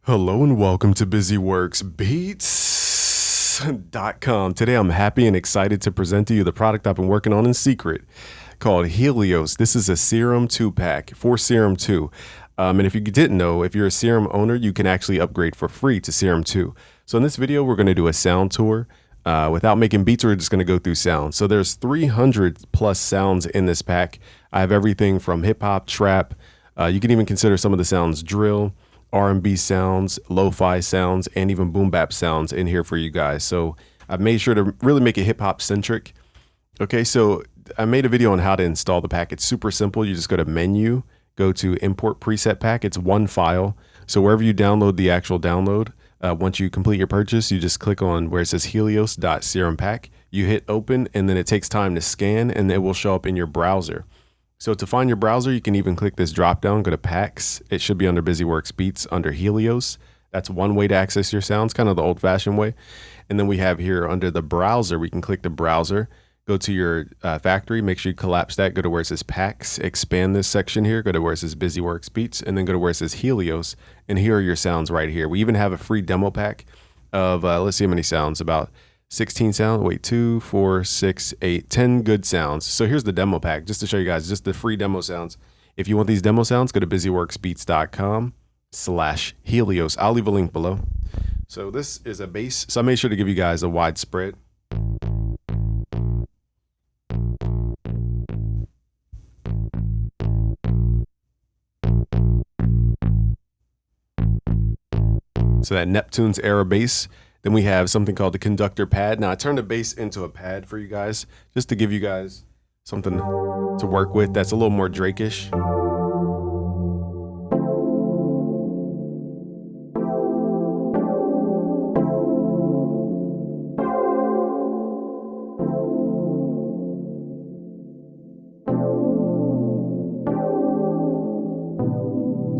Hello and welcome to BusyWorksBeats.com. Today I'm happy and excited to present to you the product I've been working on in secret called Helios. This is a Serum 2 pack for Serum 2. And if you didn't know, if you're a Serum owner, you can actually upgrade for free to Serum 2. So in this video, we're going to do a sound tour. Without making beats, we're just going to go through sounds. So there's 300 plus sounds in this pack. I have everything from hip hop, trap. You can even consider some of the sounds drill, R&B sounds, lo-fi sounds, and even boom bap sounds in here for you guys. So I've made sure to really make it hip hop centric. Okay, so I made a video on how to install the pack. It's super simple. You just go to menu, go to import preset pack. It's one file. So wherever you download the actual download, once you complete your purchase, you just click on where it says helios.serum pack. You hit open, and then it takes time to scan, and it will show up in your browser. So to find your browser, you can even click this drop down, go to packs. It should be under BusyWorks Beats under Helios. That's one way to access your sounds, kind of the old fashioned way. And then we have here under the browser, we can click the browser, go to your factory, make sure you collapse that, go to where it says packs, expand this section here, go to where it says BusyWorks Beats, and then go to where it says Helios. And here are your sounds right here. We even have a free demo pack of, let's see how many sounds, about 16 sounds, wait, 2, 4, 6, 8, 10 good sounds. So here's the demo pack, just to show you guys, just the free demo sounds. If you want these demo sounds, go to busyworksbeats.com/Helios. I'll leave a link below. So this is a bass. So I made sure to give you guys a wide spread. So that Neptune's era bass. Then we have something called the conductor pad. Now I turned the bass into a pad for you guys, just to give you guys something to work with that's a little more Drake-ish.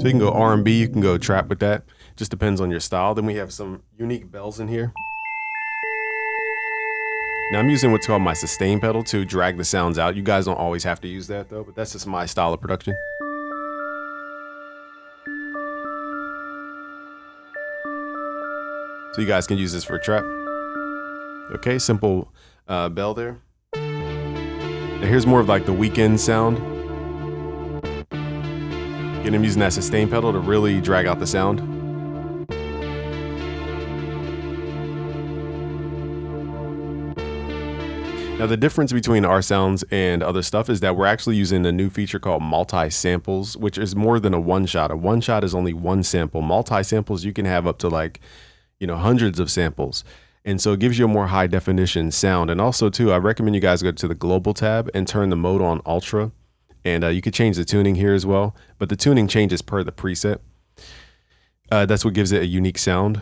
So you can go R&B, you can go trap with that. Just depends on your style. Then we have some unique bells in here. Now I'm using what's called my sustain pedal to drag the sounds out. You guys don't always have to use that though, but that's just my style of production. So you guys can use this for trap. Okay, simple bell there. Now here's more of like the weekend sound. Again, I'm using that sustain pedal to really drag out the sound. Now the difference between our sounds and other stuff is that we're actually using a new feature called multi-samples, which is more than a one-shot. A one-shot is only one sample. Multi-samples, you can have up to like, hundreds of samples. And so it gives you a more high definition sound. And also too, I recommend you guys go to the global tab and turn the mode on ultra. And you could change the tuning here as well, but the tuning changes per the preset. That's what gives it a unique sound.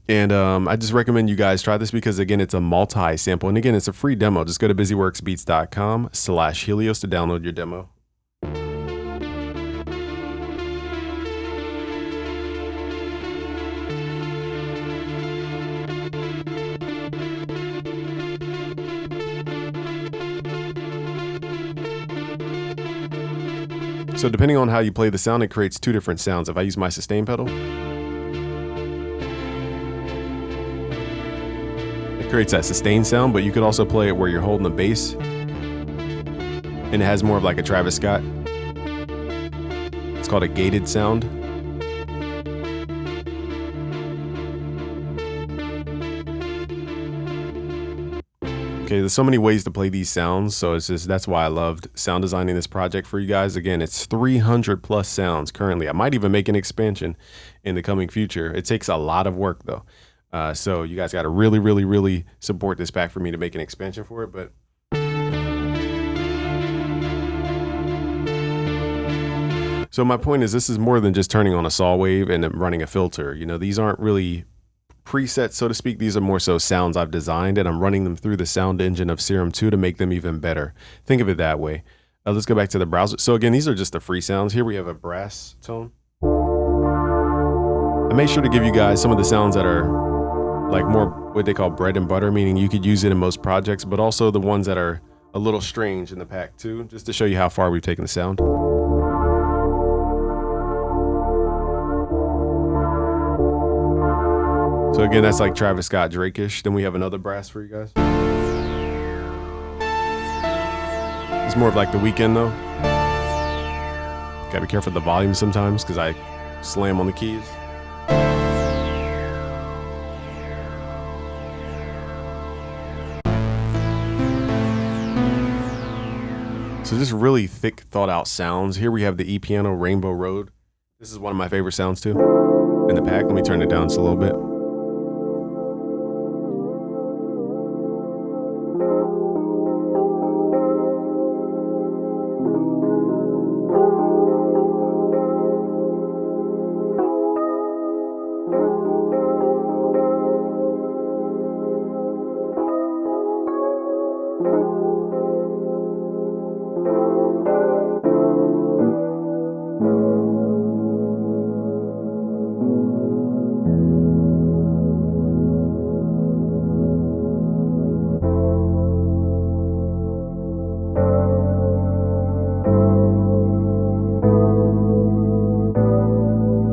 And I just recommend you guys try this because, again, it's a multi-sample. And again, it's a free demo. Just go to busyworksbeats.com/Helios to download your demo. So depending on how you play the sound, it creates two different sounds. If I use my sustain pedal, creates that sustain sound, but you could also play it where you're holding the bass and it has more of like a Travis Scott. It's called a gated sound. Okay, there's so many ways to play these sounds, so it's just that's why I loved sound designing this project for you guys. Again, it's 300 plus sounds currently. I might even make an expansion in the coming future. It takes a lot of work though. So you guys got to really, really, really support this pack for me to make an expansion for it. But so my point is, this is more than just turning on a saw wave and running a filter. These aren't really presets, so to speak. These are more so sounds I've designed, and I'm running them through the sound engine of Serum 2 to make them even better. Think of it that way. Let's go back to the browser. So again, these are just the free sounds. Here we have a brass tone. I made sure to give you guys some of the sounds that are like more what they call bread and butter, meaning you could use it in most projects, but also the ones that are a little strange in the pack too, just to show you how far we've taken the sound. So again, that's like Travis Scott, Drake-ish. Then we have another brass for you guys. It's more of like The Weeknd though. Gotta be careful with the volume sometimes because I slam on the keys. So just really thick, thought out sounds. Here we have the E-Piano Rainbow Road. This is one of my favorite sounds too in the pack. Let me turn it down just a little bit.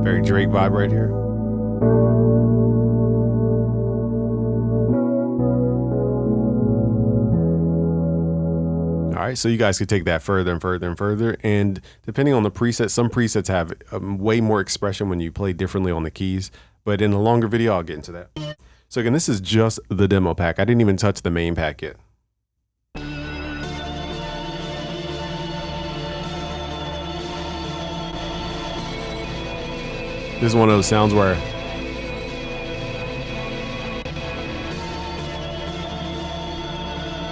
Very Drake vibe right here. All right, so you guys could take that further and further and further. And depending on the preset, some presets have way more expression when you play differently on the keys. But in a longer video, I'll get into that. So again, this is just the demo pack. I didn't even touch the main pack yet. This is one of those sounds where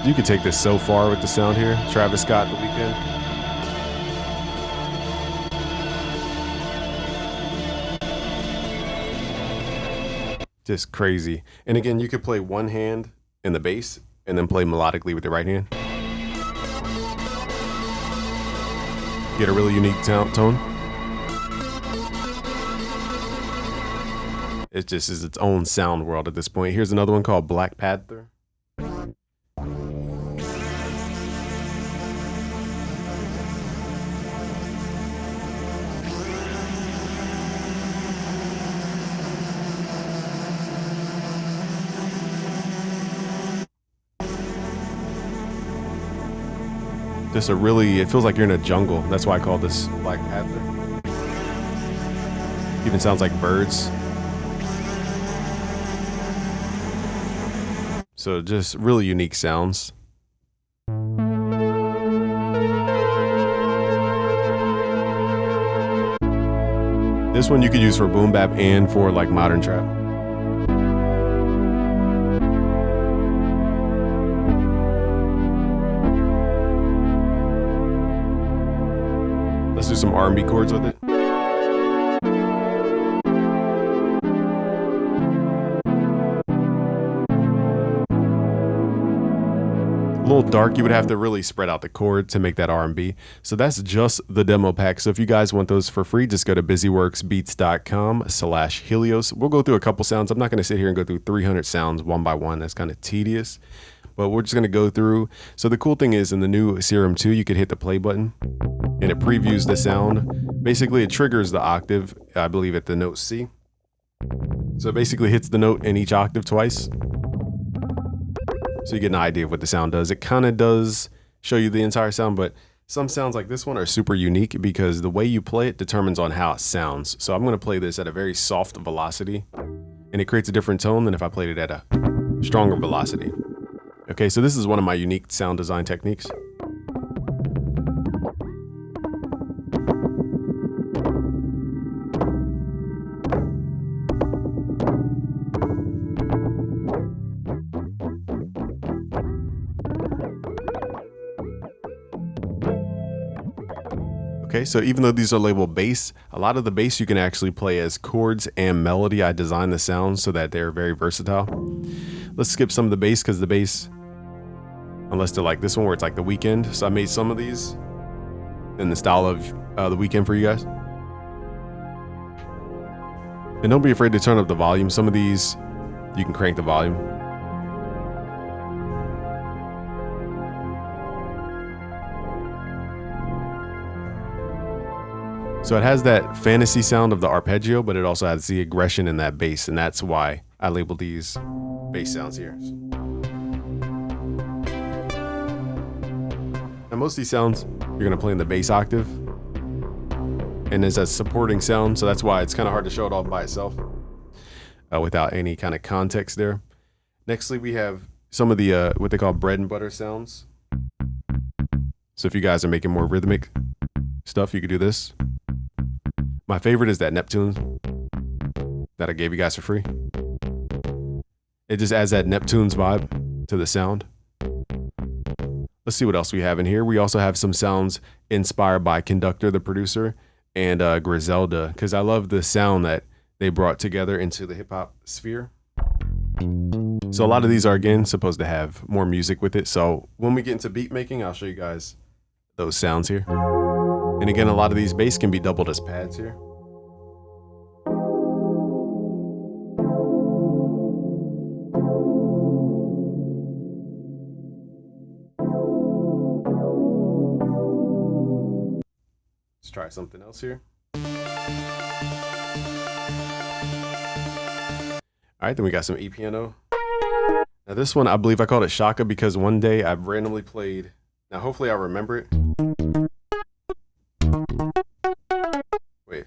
you could take this so far with the sound here. Travis Scott, The Weeknd. Just crazy. And again, you could play one hand in the bass and then play melodically with the right hand. Get a really unique tone. It just is its own sound world at this point. Here's another one called Black Panther. Just a really, it feels like you're in a jungle. That's why I call this Black Panther. Even sounds like birds. So just really unique sounds. This one you could use for boom bap and for like modern trap. Let's do some R&B chords with it. A little dark, you would have to really spread out the chord to make that R&B. So that's just the demo pack. So if you guys want those for free, just go to busyworksbeats.com/Helios. We'll go through a couple sounds. I'm not going to sit here and go through 300 sounds one by one. That's kind of tedious, but we're just going to go through. So the cool thing is in the new Serum 2, you could hit the play button and it previews the sound. Basically, it triggers the octave, I believe, at the note C. So it basically hits the note in each octave twice. So you get an idea of what the sound does. It kind of does show you the entire sound, but some sounds like this one are super unique because the way you play it determines on how it sounds. So I'm going to play this at a very soft velocity, and it creates a different tone than if I played it at a stronger velocity. Okay, so this is one of my unique sound design techniques. Okay, so even though these are labeled bass, a lot of the bass you can actually play as chords and melody. I designed the sounds so that they're very versatile. Let's skip some of the bass because the bass, unless they're like this one where it's like The Weeknd. So I made some of these in the style of The Weeknd for you guys. And don't be afraid to turn up the volume. Some of these, you can crank the volume. So it has that fantasy sound of the arpeggio, but it also has the aggression in that bass, and that's why I labeled these bass sounds here. Now most of these sounds, you're gonna play in the bass octave. And there's a supporting sound, so that's why it's kind of hard to show it all by itself without any kind of context there. Nextly, we have some of the what they call bread and butter sounds. So if you guys are making more rhythmic stuff, you could do this. My favorite is that Neptunes that I gave you guys for free. It just adds that Neptunes vibe to the sound. Let's see what else we have in here. We also have some sounds inspired by Conductor, the producer, and Griselda, because I love the sound that they brought together into the hip hop sphere. So a lot of these are, again, supposed to have more music with it. So when we get into beat making, I'll show you guys those sounds here. And again, a lot of these bass can be doubled as pads here. Let's try something else here. All right, then we got some E-piano. Now this one, I believe I called it Shaka because one day I randomly played. Now hopefully I'll remember it. Wait.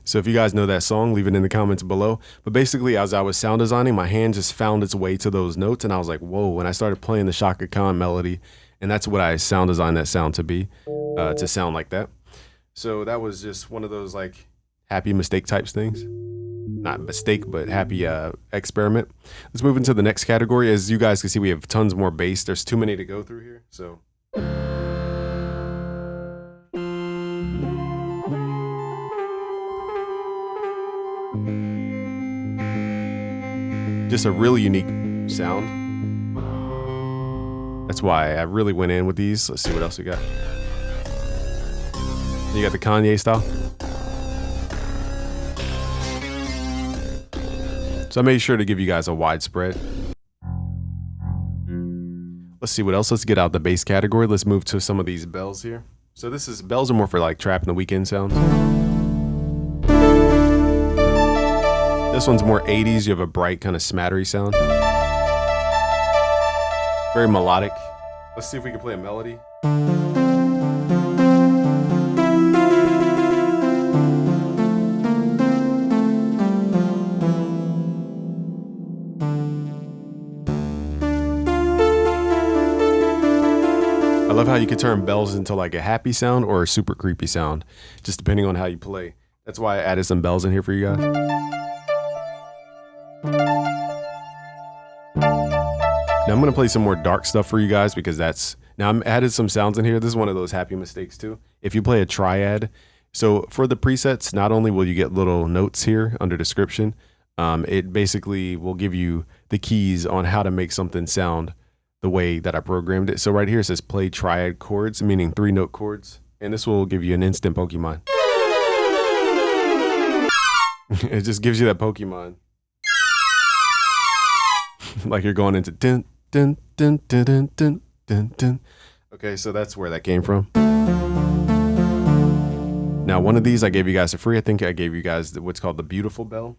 So if you guys know that song, leave it in the comments below. But basically, as I was sound designing, my hand just found its way to those notes, and I was like, whoa, when I started playing the Shaka Khan melody, and that's what I sound designed that sound to be, to sound like that. So that was just one of those like happy mistake types things. Not mistake, but happy experiment. Let's move into the next category. As you guys can see, we have tons more bass. There's too many to go through here, so. Just a really unique sound. That's why I really went in with these. Let's see what else we got. You got the Kanye style. So I made sure to give you guys a wide spread. Let's see what else. Let's get out the bass category. Let's move to some of these bells here. So this is, bells are more for like trap and the weekend sounds. This one's more 80s. You have a bright kind of smattery sound. Very melodic. Let's see if we can play a melody. I love how you can turn bells into like a happy sound or a super creepy sound, just depending on how you play. That's why I added some bells in here for you guys. Now I'm going to play some more dark stuff for you guys because that's, now I'm added some sounds in here. This is one of those happy mistakes too. If you play a triad, so for the presets, not only will you get little notes here under description, it basically will give you the keys on how to make something sound the way that I programmed it. So right here it says play triad chords, meaning 3-note chords. And this will give you an instant Pokemon. It just gives you that Pokemon. Like you're going into dun, dun, dun, dun, dun, dun, dun, dun. Okay, so that's where that came from. Now, one of these I gave you guys for free. I think I gave you guys what's called the Beautiful Bell.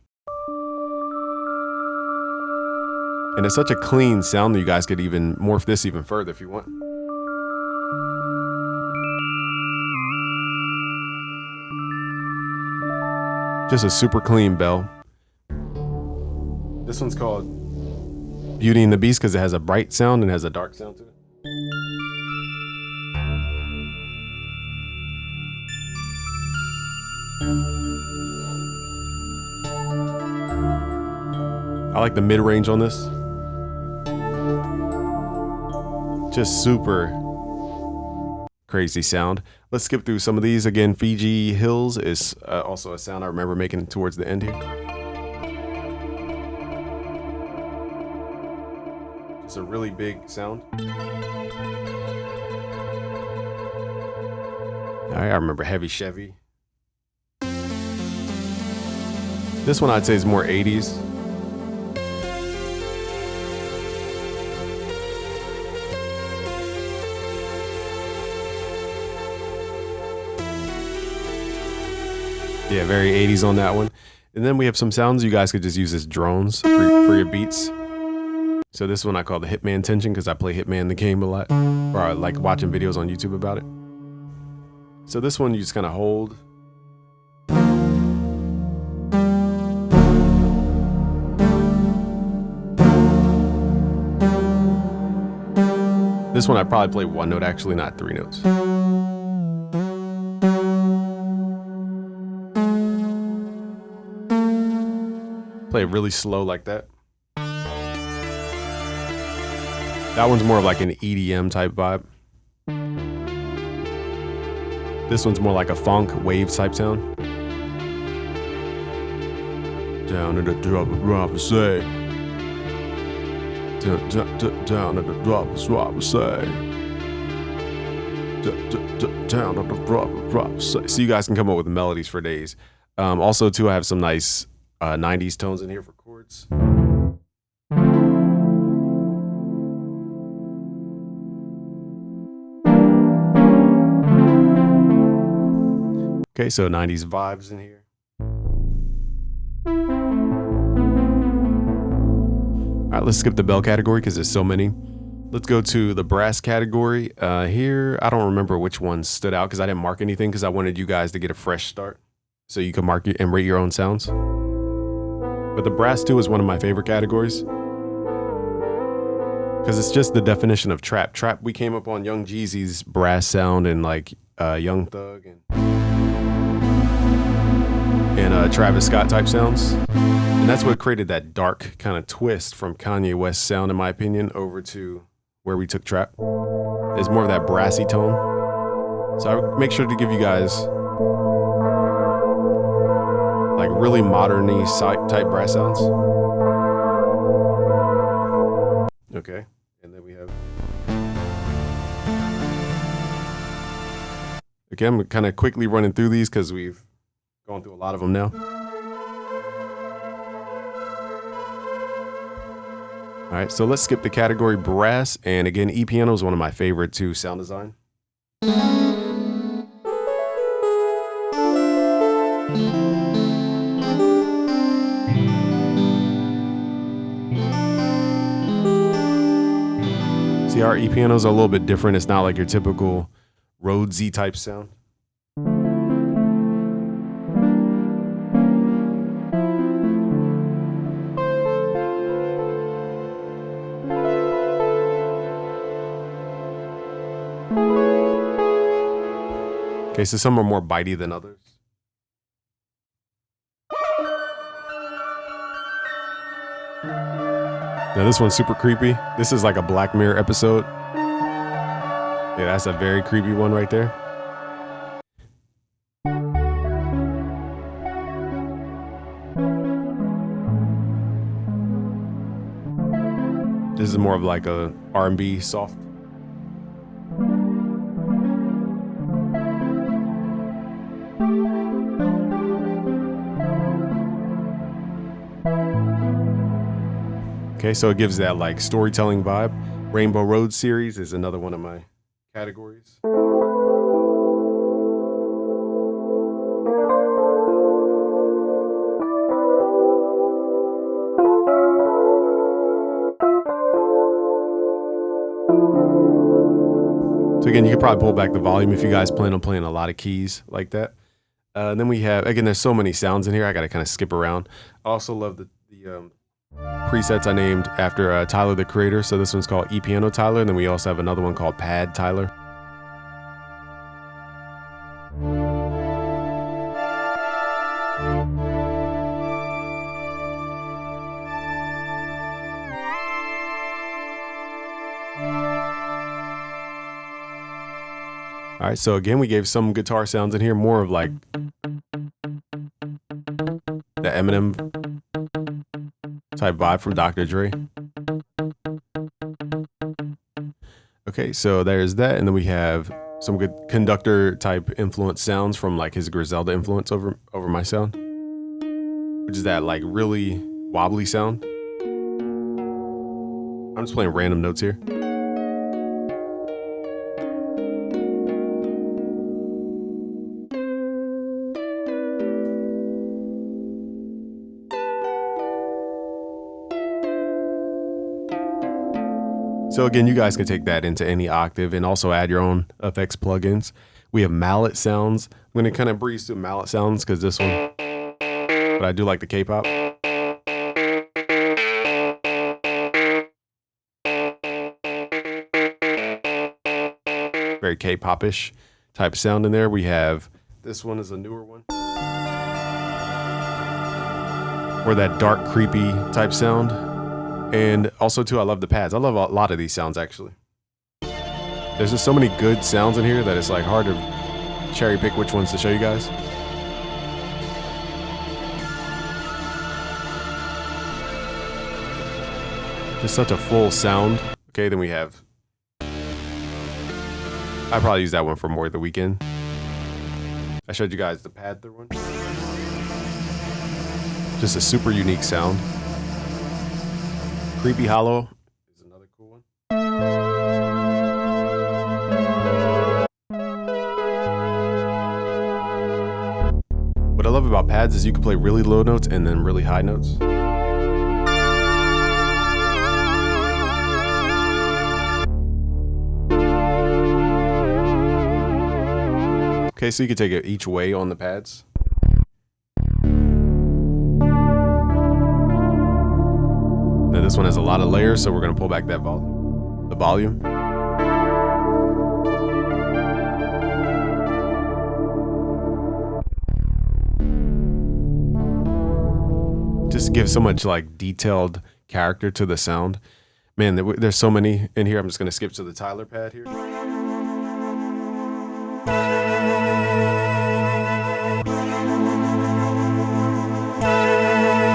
And it's such a clean sound that you guys could even morph this even further if you want. Just a super clean bell. This one's called Beauty and the Beast because it has a bright sound and has a dark sound to it. I like the mid-range on this. Just super crazy sound. Let's skip through some of these. Again, Fiji Hills is also a sound I remember making towards the end here. It's a really big sound. All right, I remember Heavy Chevy. This one I'd say is more 80s. Yeah, very 80s on that one. And then we have some sounds you guys could just use as drones for your beats. So this one I call the Hitman Tension because I play Hitman the game a lot, or I like watching videos on YouTube about it. So this one you just kind of hold. This one I probably play one note, actually, not three notes. Play it really slow like that. That one's more of like an EDM type vibe. This one's more like a funk wave type sound. Down at the drop of drop, say. Down at the drop of drop, say. Down at the drop of drop, say. So you guys can come up with melodies for days. Also, too, I have some nice 90s tones in here for chords. Okay, so 90s vibes in here. All right, let's skip the bell category because there's so many. Let's go to the brass category. Here, I don't remember which one stood out because I didn't mark anything because I wanted you guys to get a fresh start so you can mark it and rate your own sounds. But the brass too is one of my favorite categories because it's just the definition of trap. Trap, we came up on Young Jeezy's brass sound and like Young Thug and Travis Scott type sounds. And that's what created that dark kind of twist from Kanye West sound, in my opinion, over to where we took trap. It's more of that brassy tone. So I would make sure to give you guys like really modern-y type brass sounds. Okay, and then we have... Okay, I'm kind of quickly running through these because we've gone through a lot of them now. All right, so let's skip the category brass. And again, E-piano is one of my favorite too, sound design. See, our E-pianos are a little bit different. It's not like your typical Rhodesy type sound. Okay, so some are more bitey than others. Now this one's super creepy. This is like a Black Mirror episode. Yeah, that's a very creepy one right there. This is more of like a R&B soft. Okay, so it gives that like storytelling vibe. Rainbow Road series is another one of my categories. So again, you can probably pull back the volume if you guys plan on playing a lot of keys like that. And then we have, again, there's so many sounds in here. I got to kind of skip around. I also love the presets I named after Tyler, the Creator. So this one's called E-piano Tyler. And then we also have another one called Pad Tyler. All right, so again, we gave some guitar sounds in here, more of like the Eminem type vibe from Dr. Dre. Okay, so there's that. And then we have some good conductor type influence sounds from like his Griselda influence over my sound. which is that like really wobbly sound. I'm just playing random notes here. So again, you guys can take that into any octave and also add your own effects plugins. We have mallet sounds. I'm going to kind of breeze through mallet sounds because this one, but I do like the K-pop. Very K-pop-ish type sound in there. We have, this one is a newer one. Or that dark, creepy type sound. And also too, I love the pads. I love a lot of these sounds actually. There's just so many good sounds in here that it's like hard to cherry pick which ones to show you guys. Just such a full sound. Okay, then we have, I probably use that one for more of the weekend. I showed you guys the pad through one. Just a super unique sound. Creepy Hollow is another cool one. What I love about pads is you can play really low notes and then really high notes. Okay, so you can take it each way on the pads. Now this one has a lot of layers, so we're gonna pull back that volume. The volume. Just gives so much like detailed character to the sound. Man, there's so many in here. I'm just gonna skip to the Tyler pad here.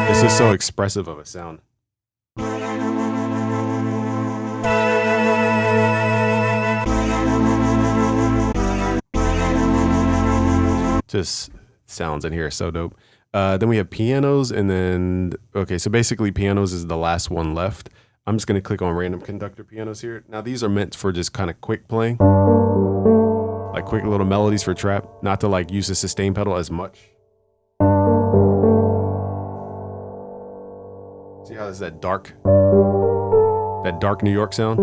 This is so expressive of a sound. Just sounds in here, so dope. Then we have pianos, and then, okay, so basically pianos is the last one left. I'm just gonna click on random conductor pianos here. Now these are meant for just kind of quick playing, like quick little melodies for trap, not to like use the sustain pedal as much. See how there's that dark New York sound?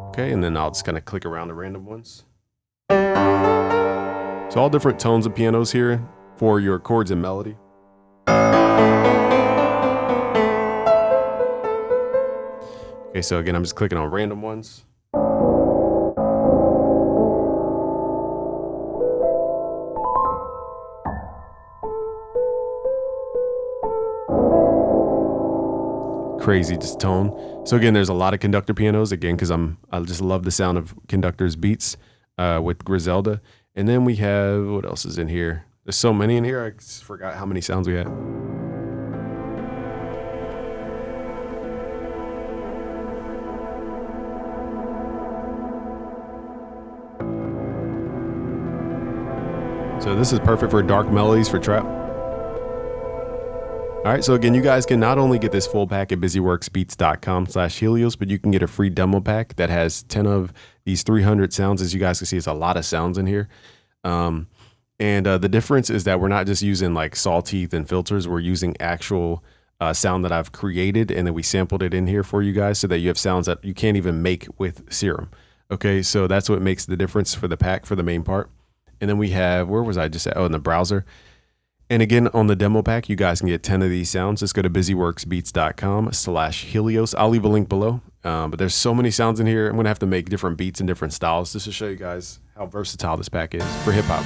Okay, and then I'll just kind of click around the random ones. So all different tones of pianos here for your chords and melody. Okay, so again, I'm just clicking on random ones. Crazy just tone. So again, there's a lot of conductor pianos again because I just love the sound of conductors beats with Griselda. And then we have, what else is in here? There's so many in here. I just forgot how many sounds we had. So this is perfect for dark melodies for trap. All right, so again, you guys can not only get this full pack at busyworksbeats.com/Helios, but you can get a free demo pack that has 10 of these 300 sounds. As you guys can see, it's a lot of sounds in here. The difference is that we're not just using like sawteeth and filters. We're using actual sound that I've created, and then we sampled it in here for you guys so that you have sounds that you can't even make with Serum. Okay, so that's what makes the difference for the pack for the main part. And then we have, where was I just at? Oh, in the browser. And again, on the demo pack, you guys can get 10 of these sounds. Just go to busyworksbeats.com/Helios. I'll leave a link below. But there's so many sounds in here. I'm going to have to make different beats and different styles just to show you guys how versatile this pack is for hip hop.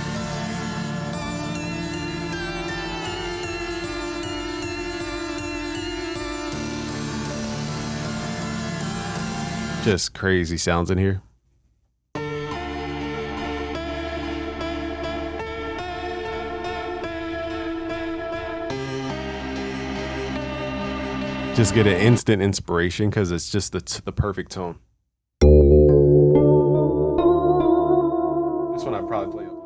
Just crazy sounds in here. Just get an instant inspiration because it's just the perfect tone. This one I probably play up higher.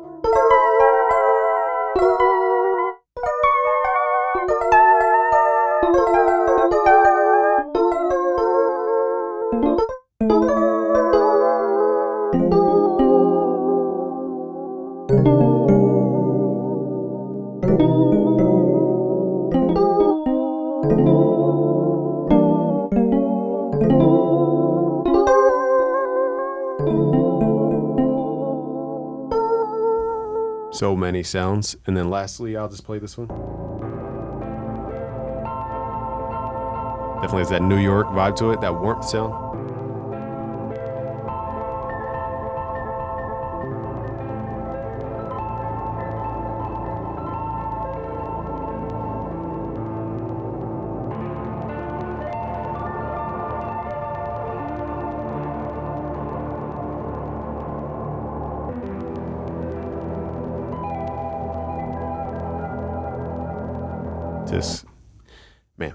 So many sounds. And then lastly, I'll just play this one. Definitely has that New York vibe to it, that warmth sound. Just, man.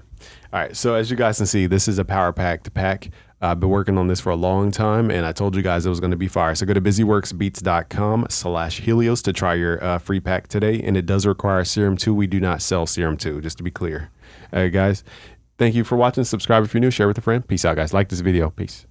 All right. So as you guys can see, this is a power packed pack. I've been working on this for a long time, and I told you guys it was going to be fire. So go to busyworksbeats.com/Helios to try your free pack today. And it does require Serum 2. We do not sell Serum 2, just to be clear. All right, guys. Thank you for watching. Subscribe if you're new. Share with a friend. Peace out, guys. Like this video. Peace.